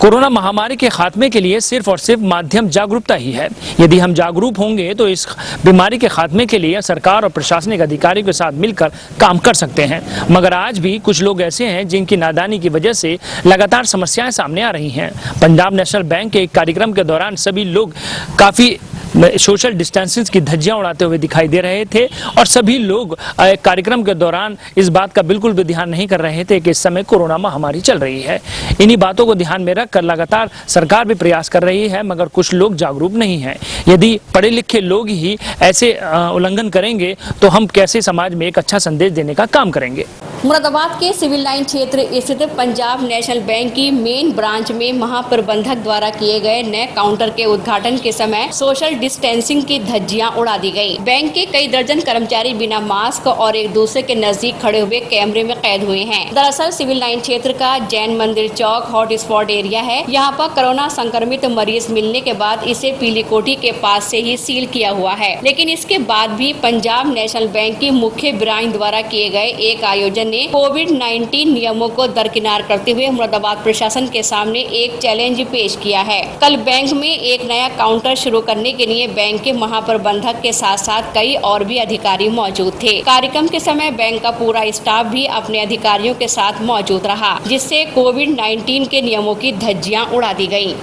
Corona महामारी के खात्मे के लिए सिर्फ और सिर्फ माध्यम जागरूकता ही है। यदि हम जागरूक होंगे तो इस बीमारी के खात्मे के लिए सरकार और प्रशासनिक अधिकारियों के साथ मिलकर काम कर सकते हैं। मगर आज भी कुछ लोग ऐसे हैं जिनकी नादानी की वजह से लगातार समस्याएं सामने आ रही हैं। पंजाब नेशनल बैंक के एक कार्यक्रम के दौरान सभी लोग काफी सोशल डिस्टेंसिंग की धज्जियां उड़ाते हुए दिखाई दे रहे थे और सभी लोग कार्यक्रम के दौरान इस बात का बिल्कुल भी ध्यान नहीं कर रहे थे कि इस समय कोरोना महामारी चल रही है। इन्हीं बातों को ध्यान में रखकर लगातार सरकार भी प्रयास कर रही है, मगर कुछ लोग जागरूक नहीं हैं। यदि पढ़े लिखे लोग ही ऐसे उल्लंघन करेंगे तो हम कैसे समाज में एक अच्छा संदेश देने का काम करेंगे। मुरादाबाद के सिविल लाइन क्षेत्र स्थित पंजाब नेशनल बैंक की मेन ब्रांच में महाप्रबंधक द्वारा किए गए नए काउंटर के उद्घाटन के समय सोशल डिस्टेंसिंग की धज्जियां उड़ा दी गई। बैंक के कई दर्जन कर्मचारी बिना मास्क और एक दूसरे के नजदीक खड़े हुए कैमरे में कैद हुए हैं। दरअसल सिविल लाइन क्षेत्र का जैन मंदिर चौक हॉट स्पॉट एरिया है। यहाँ पर कोरोना संक्रमित मरीज मिलने के बाद इसे पीली कोठी के पास से ही सील किया हुआ है, लेकिन इसके बाद भी पंजाब नेशनल बैंक की मुख्य ब्रांच द्वारा किए गए एक आयोजन ने कोविड-19 नियमों को दरकिनार करते हुए मुरादाबाद प्रशासन के सामने एक चैलेंज पेश किया है। कल बैंक में एक नया काउंटर शुरू करने के लिए बैंक के महाप्रबंधक के साथ साथ कई और भी अधिकारी मौजूद थे। कार्यक्रम के समय बैंक का पूरा स्टाफ भी अपने अधिकारियों के साथ मौजूद रहा, जिससे कोविड-19 के नियमों की धज्जियां उड़ा दी गयी।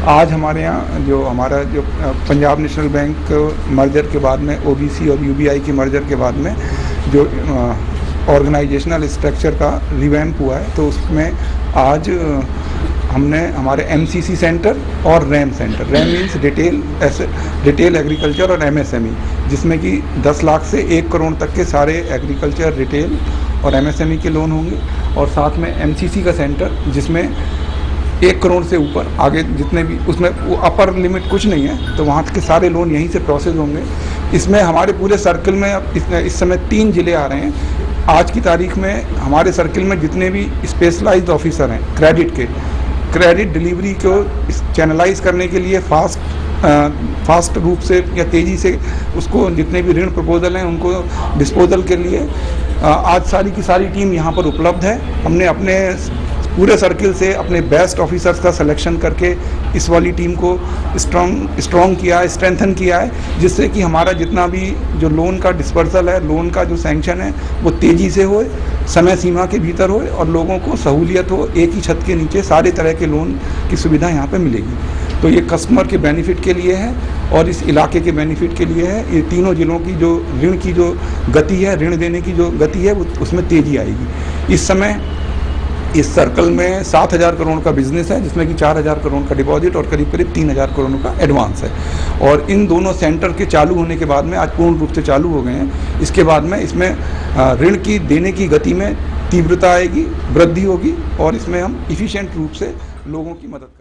आज हमारे यहाँ हमारा पंजाब नेशनल बैंक मर्जर के बाद में ओबीसी और यूबीआई के मर्जर के बाद में जो ऑर्गेनाइजेशनल स्ट्रक्चर का रिवैम्प हुआ है, तो उसमें आज हमने हमारे एमसीसी सेंटर और RAM centre, RAM means retail agriculture और एमएसएमई, जिसमें कि 10 लाख से 1 करोड़ तक के सारे एग्रीकल्चर, रिटेल और एमएसएमई के लोन होंगे, और साथ में एमसीसी का सेंटर जिसमें 1 करोड़ से ऊपर आगे जितने भी, उसमें वो अपर लिमिट कुछ नहीं है, तो वहाँ के सारे लोन यहीं से प्रोसेस होंगे। इसमें हमारे पूरे सर्कल में अब इस समय 3 ज़िले आ रहे हैं। आज की तारीख में हमारे सर्कल में जितने भी स्पेशलाइज्ड ऑफिसर हैं क्रेडिट डिलीवरी को चैनलाइज करने के लिए फास्ट रूप से या तेज़ी से उसको जितने भी ऋण प्रपोजल हैं उनको डिस्पोजल के लिए आज सारी की सारी टीम यहाँ पर उपलब्ध है। हमने अपने पूरे सर्किल से अपने बेस्ट ऑफिसर्स का सिलेक्शन करके इस वाली टीम को स्ट्रॉन्ग किया है, स्ट्रेंथन किया है, जिससे कि हमारा जितना भी जो लोन का डिस्पर्सल है, लोन का जो सैंक्शन है, वो तेज़ी से हो, समय सीमा के भीतर हो और लोगों को सहूलियत हो। एक ही छत के नीचे सारे तरह के लोन की सुविधा यहाँ पे मिलेगी। तो ये कस्टमर के बेनिफिट के लिए है और इस इलाके के बेनिफिट के लिए है। ये तीनों जिलों की जो ऋण की जो गति है, ऋण देने की जो गति है, वो उसमें तेज़ी आएगी। इस समय इस सर्कल में 7,000 करोड़ का बिजनेस है, जिसमें कि 4,000 करोड़ का डिपॉजिट और करीब 3,000 करोड़ का एडवांस है। और इन दोनों सेंटर के चालू होने के बाद में आज पूर्ण रूप से चालू हो गए हैं। इसके बाद में इसमें ऋण की देने की गति में तीव्रता आएगी, वृद्धि होगी और इसमें हम इफ़िशिएंट रूप से लोगों की मदद करेंगे।